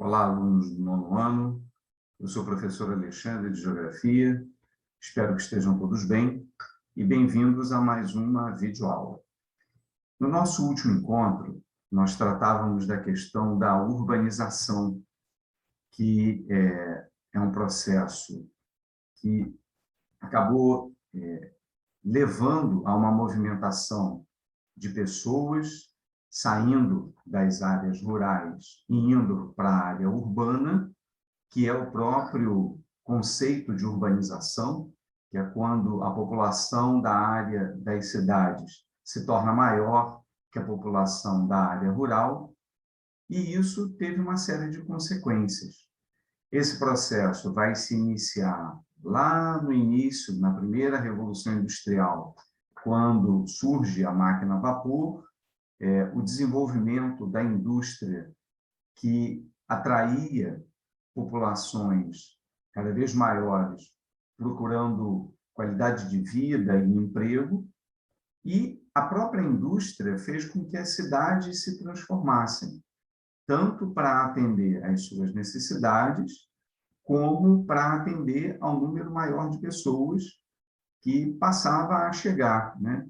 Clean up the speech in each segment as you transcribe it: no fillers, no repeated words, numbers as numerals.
Olá, alunos do nono ano. Eu sou o professor Alexandre, de Geografia. Espero que estejam todos bem e bem-vindos a mais uma videoaula. No nosso último encontro, nós tratávamos da questão da urbanização, que é um processo que acabou levando a uma movimentação de pessoas saindo das áreas rurais e indo para a área urbana, que é o próprio conceito de urbanização, que é quando a população da área das cidades se torna maior que a população da área rural, e isso teve uma série de consequências. Esse processo vai se iniciar lá no início, na primeira Revolução Industrial, quando surge a máquina a vapor, o desenvolvimento da indústria que atraía populações cada vez maiores procurando qualidade de vida e emprego, e a própria indústria fez com que as cidades se transformassem, tanto para atender às suas necessidades, como para atender ao número maior de pessoas que passava a chegar, né?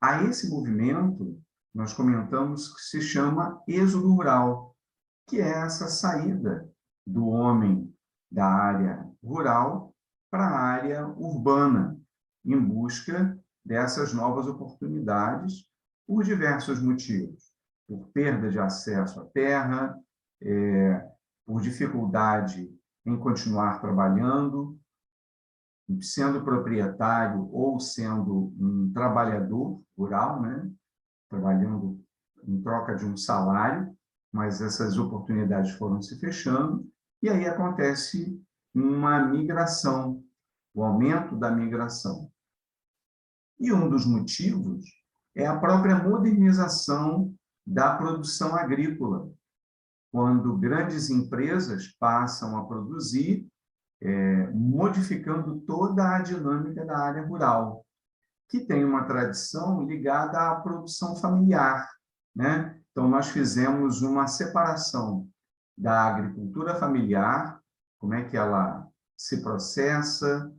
A esse movimento, nós comentamos que se chama êxodo rural, que é essa saída do homem da área rural para a área urbana, em busca dessas novas oportunidades, por diversos motivos. Por perda de acesso à terra, por dificuldade em continuar trabalhando, sendo proprietário ou sendo um trabalhador rural, né? Trabalhando em troca de um salário, mas essas oportunidades foram se fechando, e aí acontece uma migração, o aumento da migração. E um dos motivos é a própria modernização da produção agrícola, quando grandes empresas passam a produzir, modificando toda a dinâmica da área rural, que tem uma tradição ligada à produção familiar, né? Então, nós fizemos uma separação da agricultura familiar, como é que ela se processa,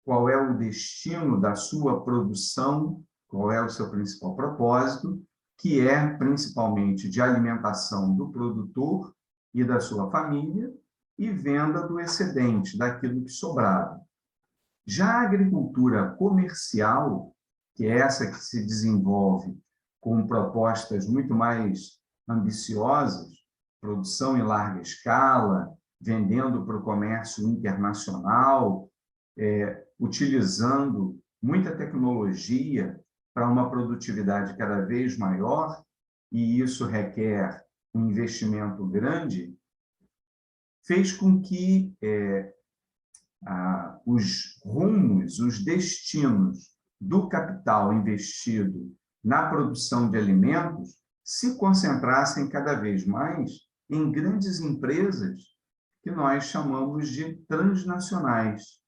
qual é o destino da sua produção, qual é o seu principal propósito, que é principalmente de alimentação do produtor e da sua família, e venda do excedente, daquilo que sobrava. Já a agricultura comercial, que é essa que se desenvolve com propostas muito mais ambiciosas, produção em larga escala, vendendo para o comércio internacional, utilizando muita tecnologia para uma produtividade cada vez maior, e isso requer um investimento grande, fez com que os rumos, os destinos do capital investido na produção de alimentos se concentrassem cada vez mais em grandes empresas que nós chamamos de transnacionais,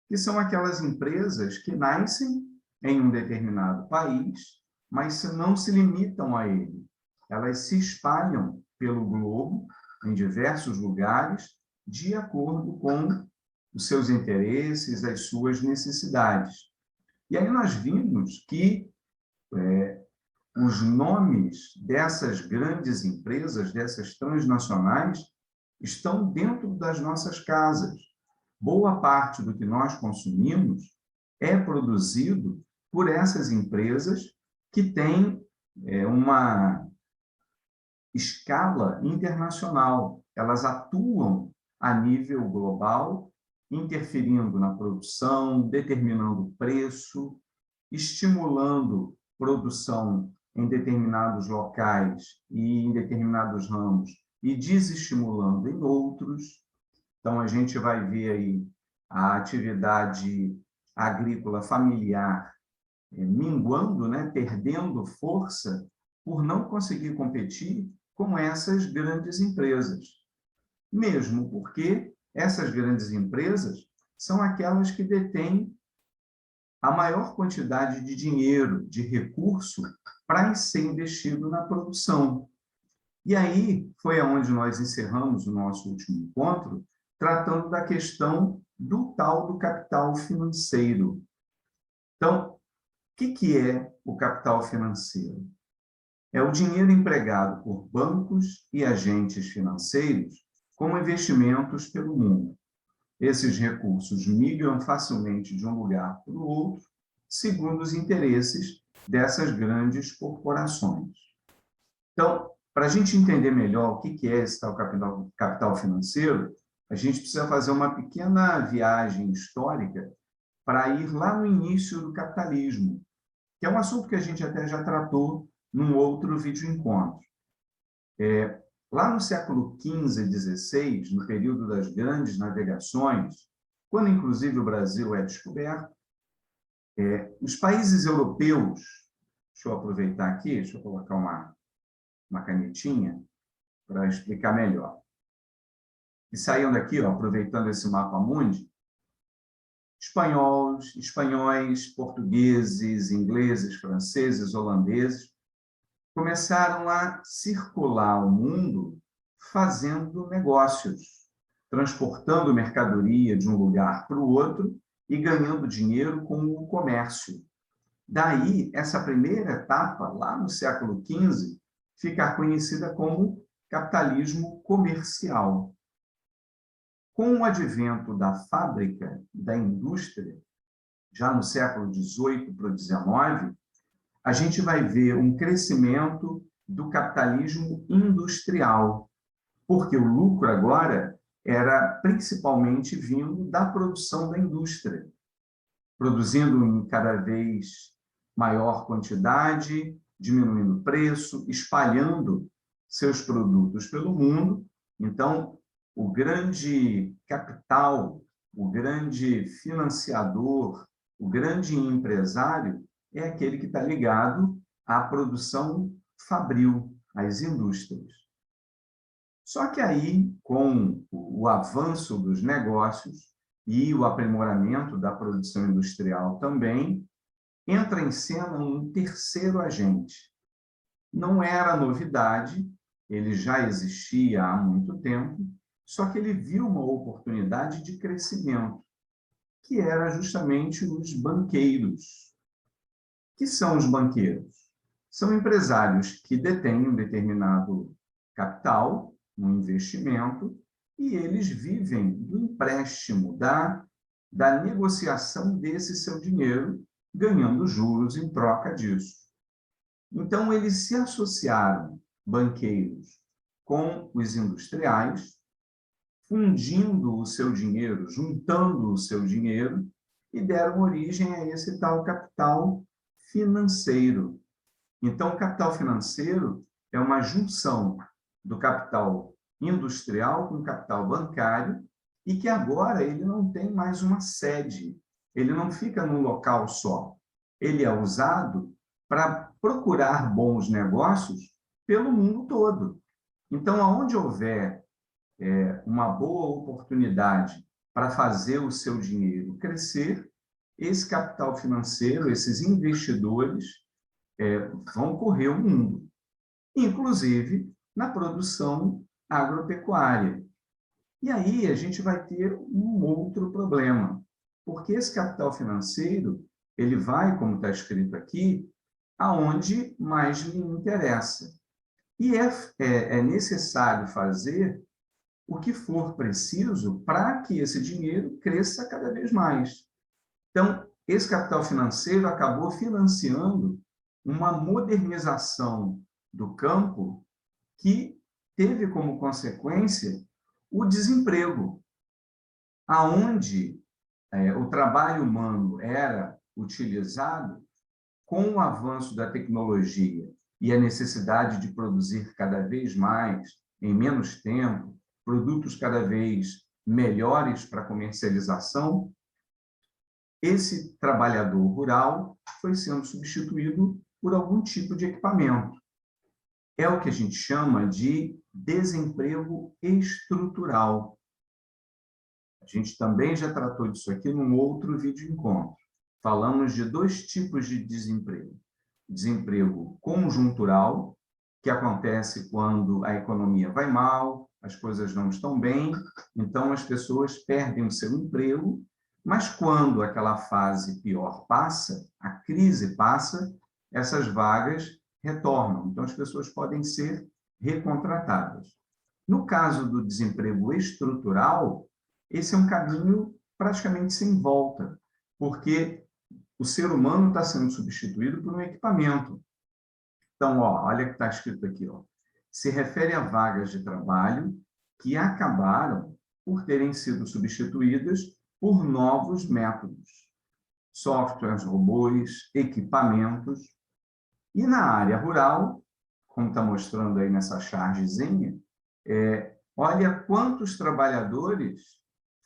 que são aquelas empresas que nascem em um determinado país, mas não se limitam a ele. Elas se espalham pelo globo, em diversos lugares, de acordo com os seus interesses, as suas necessidades. E aí nós vimos que os nomes dessas grandes empresas, dessas transnacionais, estão dentro das nossas casas. Boa parte do que nós consumimos é produzido por essas empresas que têm uma escala internacional. Elas atuam a nível global, interferindo na produção, determinando preço, estimulando produção em determinados locais e em determinados ramos e desestimulando em outros. Então, a gente vai ver aí a atividade agrícola familiar minguando, né, perdendo força por não conseguir competir com essas grandes empresas. Mesmo porque essas grandes empresas são aquelas que detêm a maior quantidade de dinheiro, de recurso, para ser investido na produção. E aí foi aonde nós encerramos o nosso último encontro, tratando da questão do tal do capital financeiro. Então, o que é o capital financeiro? É o dinheiro empregado por bancos e agentes financeiros como investimentos pelo mundo. Esses recursos migram facilmente de um lugar para o outro, segundo os interesses dessas grandes corporações. Então, para a gente entender melhor o que é esse tal capital financeiro, a gente precisa fazer uma pequena viagem histórica para ir lá no início do capitalismo, que é um assunto que a gente até já tratou num outro vídeo encontro. Lá no século XV e XVI, no período das grandes navegações, quando inclusive o Brasil é descoberto, os países europeus, deixa eu aproveitar aqui, deixa eu colocar uma canetinha para explicar melhor. E saíam daqui, ó, aproveitando esse mapa mundi, espanhóis, portugueses, ingleses, franceses, holandeses, começaram a circular o mundo fazendo negócios, transportando mercadoria de um lugar para o outro e ganhando dinheiro com o comércio. Daí, essa primeira etapa, lá no século XV, fica conhecida como capitalismo comercial. Com o advento da fábrica, da indústria, já no século XVIII para o XIX, a gente vai ver um crescimento do capitalismo industrial, porque o lucro agora era principalmente vindo da produção da indústria, produzindo em cada vez maior quantidade, diminuindo o preço, espalhando seus produtos pelo mundo. Então, o grande capital, o grande financiador, o grande empresário é aquele que está ligado à produção fabril, às indústrias. Só que aí, com o avanço dos negócios e o aprimoramento da produção industrial também, entra em cena um terceiro agente. Não era novidade, ele já existia há muito tempo, só que ele viu uma oportunidade de crescimento, que era justamente os banqueiros. Que são os banqueiros? São empresários que detêm um determinado capital, um investimento, e eles vivem do empréstimo, da negociação desse seu dinheiro, ganhando juros em troca disso. Então, eles se associaram, banqueiros, com os industriais, fundindo o seu dinheiro, juntando o seu dinheiro, e deram origem a esse tal capital financeiro. Então, o capital financeiro é uma junção do capital industrial com o capital bancário e que agora ele não tem mais uma sede, ele não fica num local só. Ele é usado para procurar bons negócios pelo mundo todo. Então, aonde houver uma boa oportunidade para fazer o seu dinheiro crescer, esse capital financeiro, esses investidores, vão correr o mundo, inclusive na produção agropecuária. E aí a gente vai ter um outro problema, porque esse capital financeiro, ele vai, como está escrito aqui, aonde mais lhe interessa. E é necessário fazer o que for preciso para que esse dinheiro cresça cada vez mais. Então, esse capital financeiro acabou financiando uma modernização do campo que teve como consequência o desemprego, aonde o trabalho humano era utilizado com o avanço da tecnologia e a necessidade de produzir cada vez mais, em menos tempo, produtos cada vez melhores para comercialização, esse trabalhador rural foi sendo substituído por algum tipo de equipamento. É o que a gente chama de desemprego estrutural. A gente também já tratou disso aqui num outro vídeo encontro. Falamos de dois tipos de desemprego. Desemprego conjuntural, que acontece quando a economia vai mal, as coisas não estão bem, então as pessoas perdem o seu emprego, mas quando aquela fase pior passa, a crise passa, essas vagas retornam. Então as pessoas podem ser recontratadas. No caso do desemprego estrutural, esse é um caminho praticamente sem volta, porque o ser humano está sendo substituído por um equipamento. Então, olha o que está escrito aqui. Se refere a vagas de trabalho que acabaram por terem sido substituídas por novos métodos, softwares, robôs, equipamentos. E na área rural, como está mostrando aí nessa chargezinha, olha quantos trabalhadores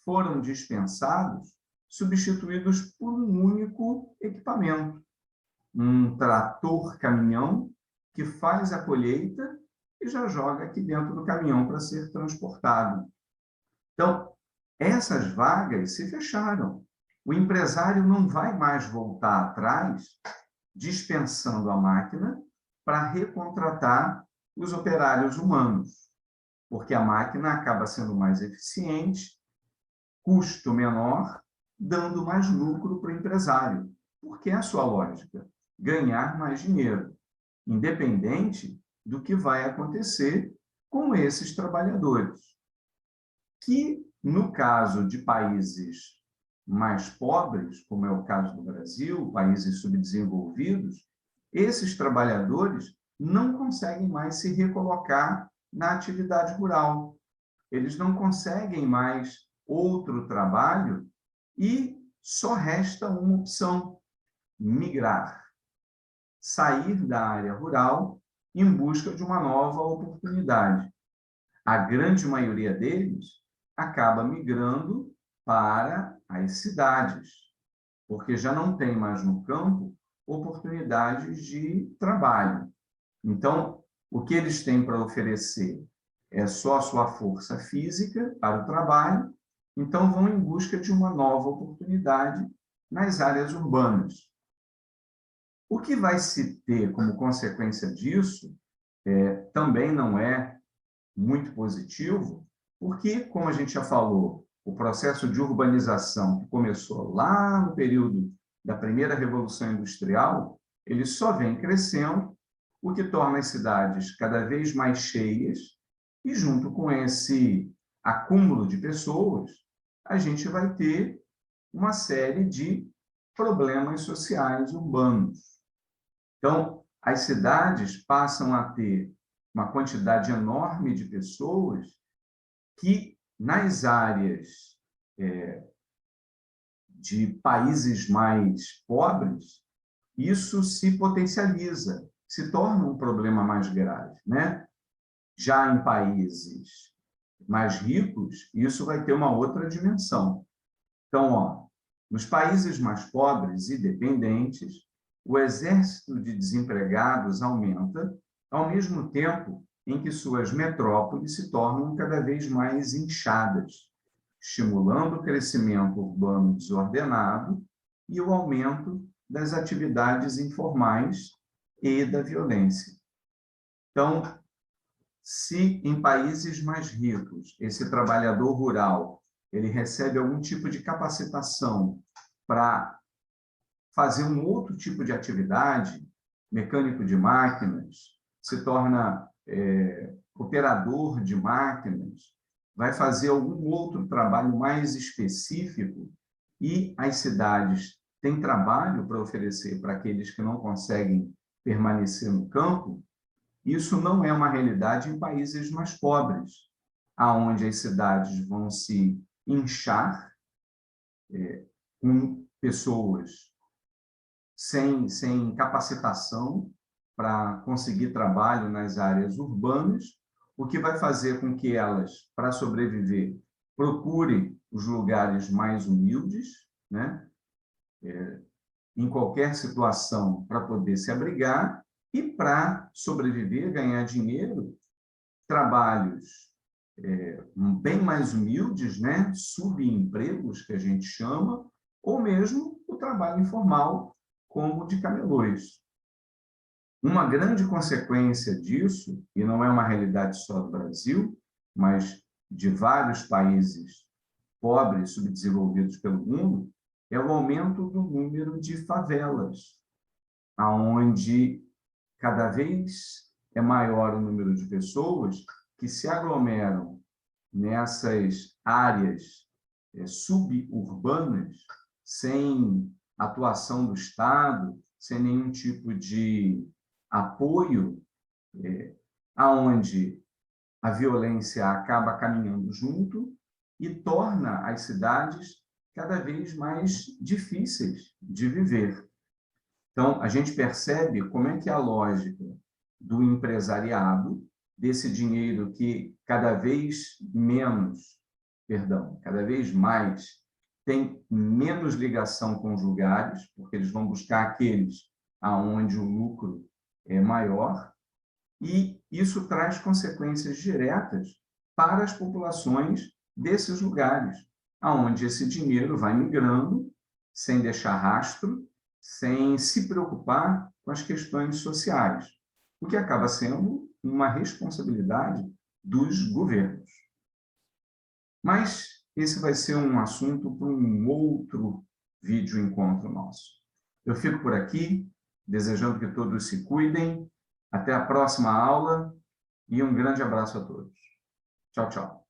foram dispensados, substituídos por um único equipamento. Um trator-caminhão que faz a colheita e já joga aqui dentro do caminhão para ser transportado. Então, essas vagas se fecharam. O empresário não vai mais voltar atrás, dispensando a máquina para recontratar os operários humanos, porque a máquina acaba sendo mais eficiente, custo menor, dando mais lucro para o empresário. Porque é a sua lógica, ganhar mais dinheiro, independente do que vai acontecer com esses trabalhadores. Que, no caso de países mais pobres, como é o caso do Brasil, países subdesenvolvidos, esses trabalhadores não conseguem mais se recolocar na atividade rural. Eles não conseguem mais outro trabalho e só resta uma opção: migrar, sair da área rural em busca de uma nova oportunidade. A grande maioria deles acaba migrando para as cidades, porque já não tem mais no campo oportunidades de trabalho. Então, o que eles têm para oferecer é só a sua força física para o trabalho, então vão em busca de uma nova oportunidade nas áreas urbanas. O que vai se ter como consequência disso também não é muito positivo, porque, como a gente já falou, o processo de urbanização que começou lá no período da primeira Revolução Industrial, ele só vem crescendo, o que torna as cidades cada vez mais cheias, e junto com esse acúmulo de pessoas, a gente vai ter uma série de problemas sociais urbanos. Então, as cidades passam a ter uma quantidade enorme de pessoas que, nas áreas de países mais pobres, isso se potencializa, se torna um problema mais grave, né? Já em países mais ricos, isso vai ter uma outra dimensão. Então, nos países mais pobres e dependentes, o exército de desempregados aumenta, ao mesmo tempo em que suas metrópoles se tornam cada vez mais inchadas, estimulando o crescimento urbano desordenado e o aumento das atividades informais e da violência. Então, se em países mais ricos esse trabalhador rural ele recebe algum tipo de capacitação para fazer um outro tipo de atividade, mecânico de máquinas, se torna operador de máquinas, vai fazer algum outro trabalho mais específico, e as cidades têm trabalho para oferecer para aqueles que não conseguem permanecer no campo. Isso não é uma realidade em países mais pobres, aonde as cidades vão se inchar com pessoas sem capacitação para conseguir trabalho nas áreas urbanas, o que vai fazer com que elas, para sobreviver, procurem os lugares mais humildes, né? Em qualquer situação, para poder se abrigar, e para sobreviver, ganhar dinheiro, trabalhos bem mais humildes, né? Subempregos, que a gente chama, ou mesmo o trabalho informal, como de camelôs. Uma grande consequência disso, e não é uma realidade só do Brasil, mas de vários países pobres, subdesenvolvidos pelo mundo, é o aumento do número de favelas, aonde cada vez é maior o número de pessoas que se aglomeram nessas áreas suburbanas, sem atuação do Estado, sem nenhum tipo de apoio, aonde a violência acaba caminhando junto e torna as cidades cada vez mais difíceis de viver. Então, a gente percebe como é que a lógica do empresariado, desse dinheiro que cada vez cada vez mais tem menos ligação com os lugares, porque eles vão buscar aqueles aonde o lucro é maior, e isso traz consequências diretas para as populações desses lugares, aonde esse dinheiro vai migrando sem deixar rastro, sem se preocupar com as questões sociais, o que acaba sendo uma responsabilidade dos governos. Mas esse vai ser um assunto para um outro vídeo encontro nosso. Eu fico por aqui, desejando que todos se cuidem. Até a próxima aula e um grande abraço a todos. Tchau, tchau.